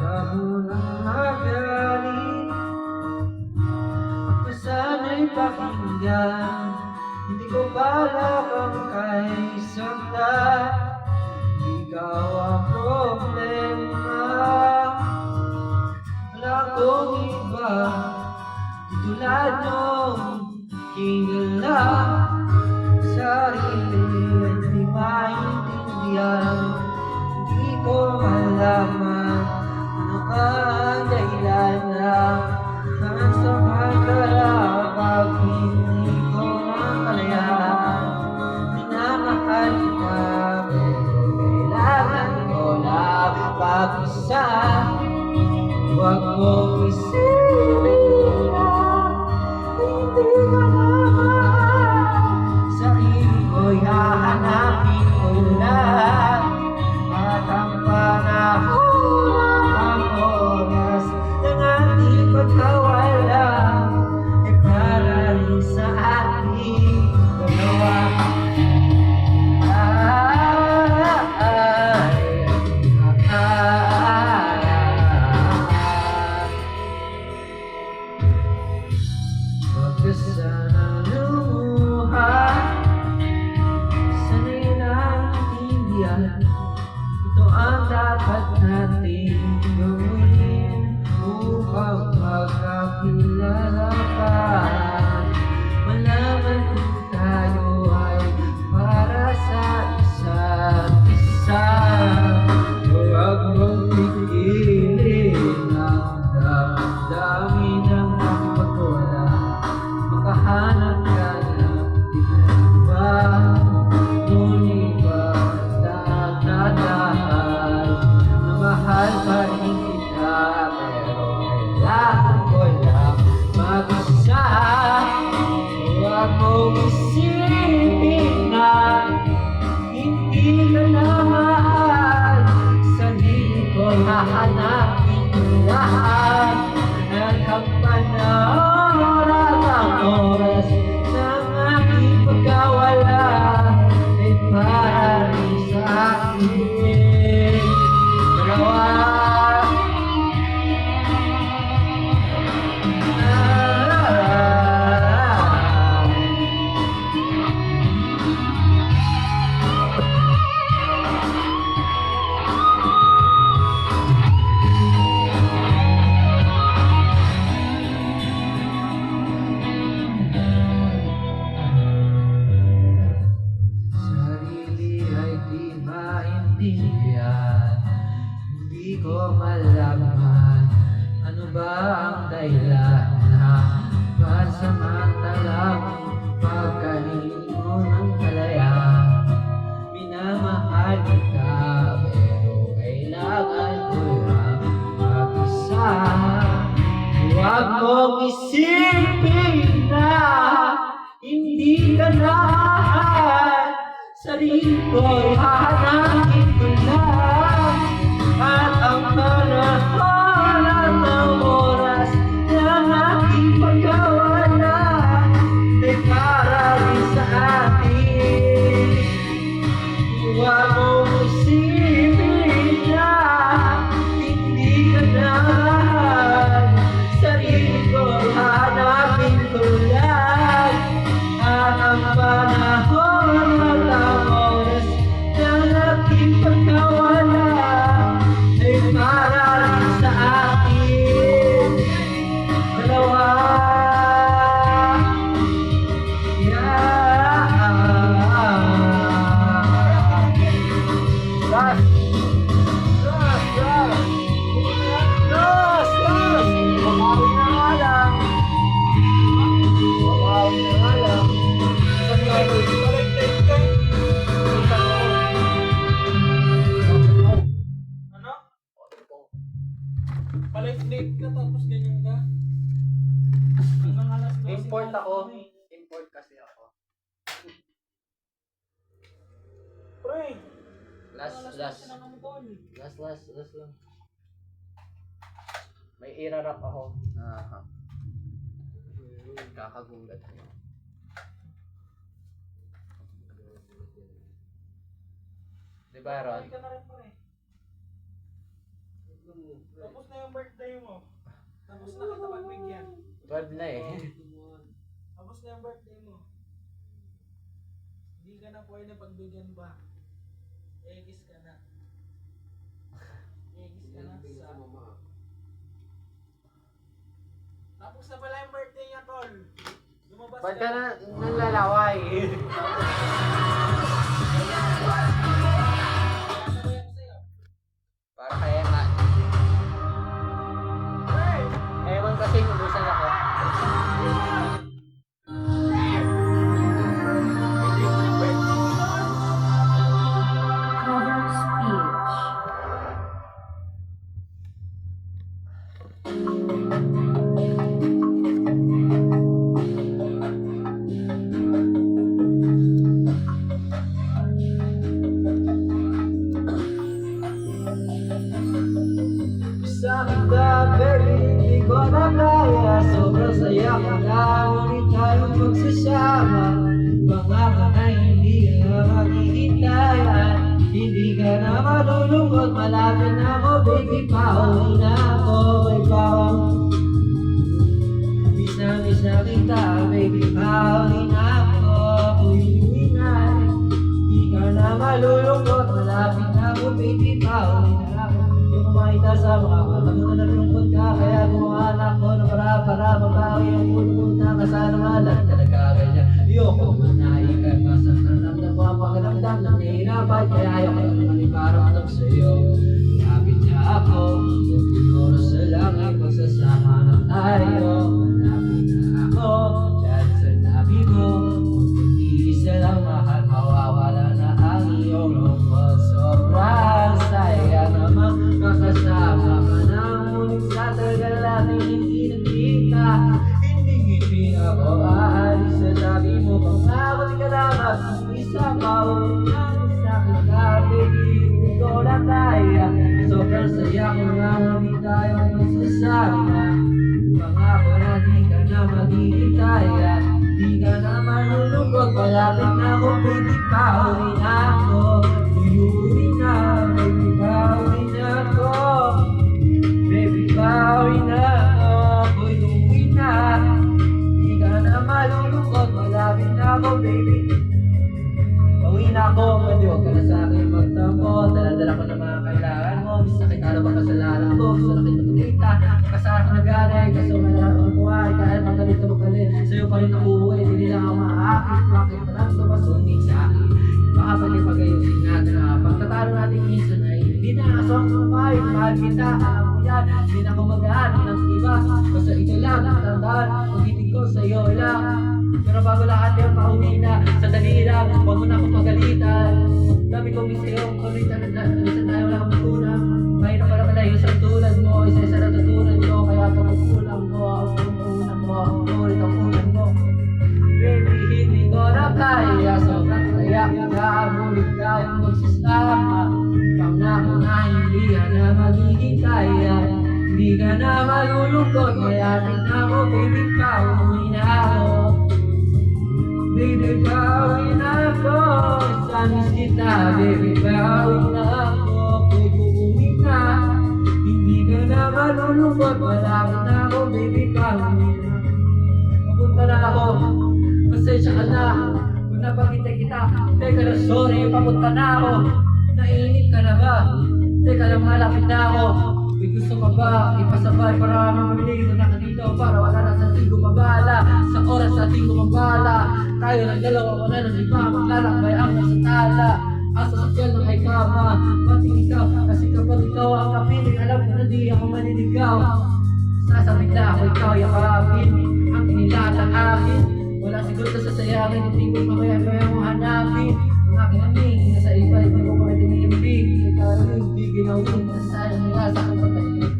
mo nang magaling. Ako sana'y pakinggan, hindi ko balak ang kay sakta. Ikaw ang problema, wala akong iba. Tulad nung hingala, sarili hindi maintindihan. Hindi ko malaman ano ka ang dahilan na nasa pagkalapag. Hindi ko makalayan, minamahal kita, pero kailangan ko lang pag-isa. Huwag mong isipin na hindi ka naman. Sarili ko'y hahanapin ko lang. At ang panahon, ang oras ng ating pagkawala ay para rin sa ating dalawa. Huwag ka sana lumuha, sana'y naiintindihan. Ito ang dapat nating gawin upang magkakilala pa. Malaman kung tayo ay para sa isa't isa. Huwag mong pigilin ang damdamin ng pagwala. Makahanap ka na iba, ngunit basta nagdadaan na mahal pa rin kita. Pero kailangan ko lang mag-isa. Huwag mong isipin na hindi ka na mahal. Sarili ko'y hahanapin ko lahat. At ang panahon at ang oras ng aking pagkawala ay para rin sa akin dalawa. Sarili ay di maintindihan, hindi ko malaman ano ba ang dahilan na pansamantalang pagkahingo ng kalayaan. Minamahal kita, pero kailangan ko lang mag-isa. Huwag mong isipin na hindi ka na mahal. Sarili ko'y hahanapin ko lang. At ang panahon at ang oras ng aking pagkawala ay para rin sa atin. Huwag mong isipin na hindi ka na mahal. Sarili ko'y hahanapin ko lang. At ang panahon at ang oras ng aking pagkawala ay para rin sa akin dalawa. Last! Mamawi na nga lang. Mamawi na nga lang. Isang gano'n. Ano? Palit-date ka tapos ganyan ka? Hanggang alas 12 Import ako. Import kasi ako. Pre! Last lang. May irarap ako. Kakagulat niyo. Diba, Ron? Ka na rin, pre. Tapos na eh. Tapos na yung birthday mo. Hindi ka na pwede pagbigyan ba? Egis ka na. Egis ka na sa... Tapos na pala yung birthday niya, tol. Lumabas Ba't ka na nanlalaway? Sabayan ko sa'yo. Para kaya nga. Ewan kasi kumusan ako. Cover speech. Sa kita, baby, hindi ko na kaya. Sobrang saya ko na, ngunit tayong magsasama. Pangako na hindi ka maghihintayan. Hindi ka na malulungkot, malapit na ako, baby, pauwi na ako. May bawang miss na kita, baby, pauwi na ako. Uwi na, hindi ka na malulungkot, malapit na ako, baby, pauwi na ako. Yung kumakita sa mga mata mo na nalungkot ka, kaya gumawa ako na para mabawi ang puno na kasana malang talaga ganyan. Ayoko naman na ikagmasang naramdam ko ang pakiramdam na nahihirapan, kaya ayoko naman iparamdam sa'yo. Lapit niya ako, kunting oras na lang ay pagsasama na tayo. Malapit na ako, dyan sa tabi mo, kunting isa lang mahal, mawawala na ang iyong lungkot. Sobrang saya namang makasama ka na, ngunit sa tagal natin hindi nagkita. Hindi ako aalis sa tabi mo, pangako di ka na mag-isa pa. Ulit na sa akin ka, baby, hindi ko na kaya. Sobrang saya ko nga, ngunit tayo magsasama. Pangako na di ka na maghihintaya. Di ka na malulungkot, malapit na ako, baby, pauwi na ako. Uuwi na, baby, pauwi na ako. Baby, pauwi na ako, ako'y uuwi na. Di ka na malulungkot, malapit na ako, baby. Pauwi na ako, pwede huwag ka na sa akin magtampo. Dala-dala ko na mga kailangan mo. Miss na kita na ba kasalanan ko? Gusto na kita magkita, kasama ko na gano'y. Kaso nga na ako buhay, kahit magalit na magalit. Sa'yo pa rin ako uwi, hindi nila ako maakit. Bakit pa lang sumasungit sa akin? Baka pwede pag-ayusin natin na pagtatalo natin minsan ay hindi na aswang sumay. Mahal kita, alam mo yan, hindi na ako mag-aanap ng iba. Basta ito lang, tandaan, pag-ibig ko sa'yo lang. Pero bago lahat yung pauwi na, sandali lang, huwag mo na akong pagalitan. Dami kong miss sa'yo, kulitan na minsan tayo lang magkulang. Mahirap para malayo sa tulad mo, isa-isa na tutunan ko. Kaya pagkukulang ko, ang unang mo, ang ulit ang unang mo. Baby, hindi ko na kaya, sobrang saya ka, ngunit tayong magsasama. Pangako na hindi ka na maghihintaya. Hindi ka na malulungkot, mayapit na ako, baby, pauwi na ako. Baby, pauwi na ako, miss kita, baby, pauwi na ako. Ako'y uuwi na, hindi ka na malulungkot, malapit na ako, baby, pauwi na. Papunta na ako, pasensya ka na, kung napakita kita. Teka lang, sorry, papunta na ako. Naiinip ka na ba? Teka lang, malapit na ako. May gusto ka ba? Ipasabay para mamili ko na ka dito, para wala na sa ating gumabala. Sa oras sa ating gumabala, tayo ng dalawa, wala ng iba. Maglalakbay ang nasa tala, ang sasakyan ng ay kama. Pati ikaw, kasi kapag ikaw ang kapiling, alam ko na di ako maniligaw. Sasabit na ako, ikaw yakapin, ang kinilahat ang akin. Wala siguro sa sasayangin, hindi ko mamaya-maya mo hanapin. Ang aking aming, nasa iba, hindi ko pwede niyambing. Ikaw rin, hindi ginawin, nasayang nga sa aking pagkakinig.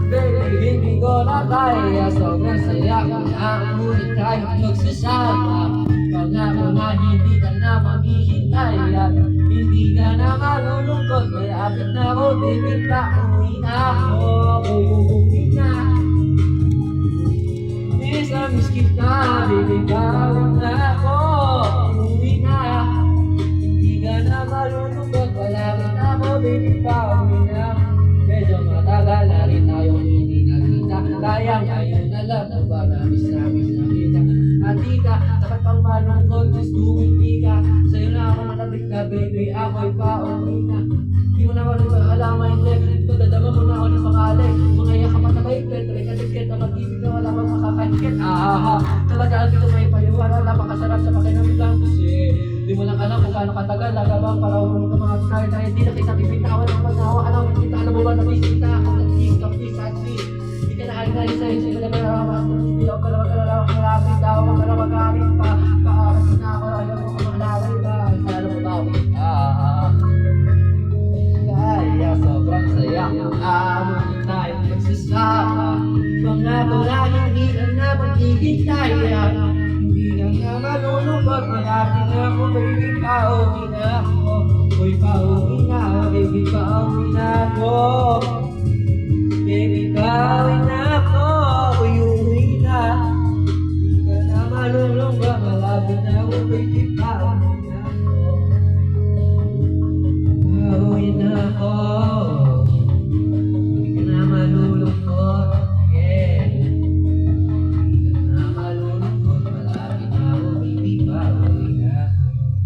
Baby, hindi ko na kaya, sobrang saya ko na, ngunit tayo magsasama. Pangako na hindi ka na maghihintaya. Hindi ka na malulungkot, mayapit na ako, baby, pauwi na ako. Ako'y uuwi na. Miss kita, baby, pauwi na ako. Uuwi na. Hindi ka na malulungkot, malapit na ako, baby, pauwi na. Medyo matagal na rin tayong hindi nakita, kaya ngayon na alam mo ba na miss na kita. At di ka, dapat pang malungkot, gusto hindi ka. Sa'yo na ako nakabit na baby, ako'y pauwi na. Di mo na rin ba alam my neck, dadama mo na ako ng pangalan. Mga yakap at nakaiket, rekadikit, ang mag-ibig na wala bang makakahigit. Talaga dito may paliwala, napakasarap sa pakinamdam kasi di mo lang alam kung gaano katagal, nagabang para umulong ka mga kahit na hindi na kita bibitawan ng pagnawa. Alam mo kita, alam mo ba na bisita ako, nag-kiss ka, please, at please. Di ka na ay sa isip mo na marama, hindi ako ka naman malapit, daw ka na magamit pa. Paaras na ako, ayaw mo ka makalaway ba? Alam mo ba ako? Kaya sobrang saya, amon tayo magsasama. Pangako na hindi ka na maghihintay. Hindi ka na malulungkot, malapit na ako, baby, pauwi na ako. Uy, pauwi na, baby, pauwi na ako.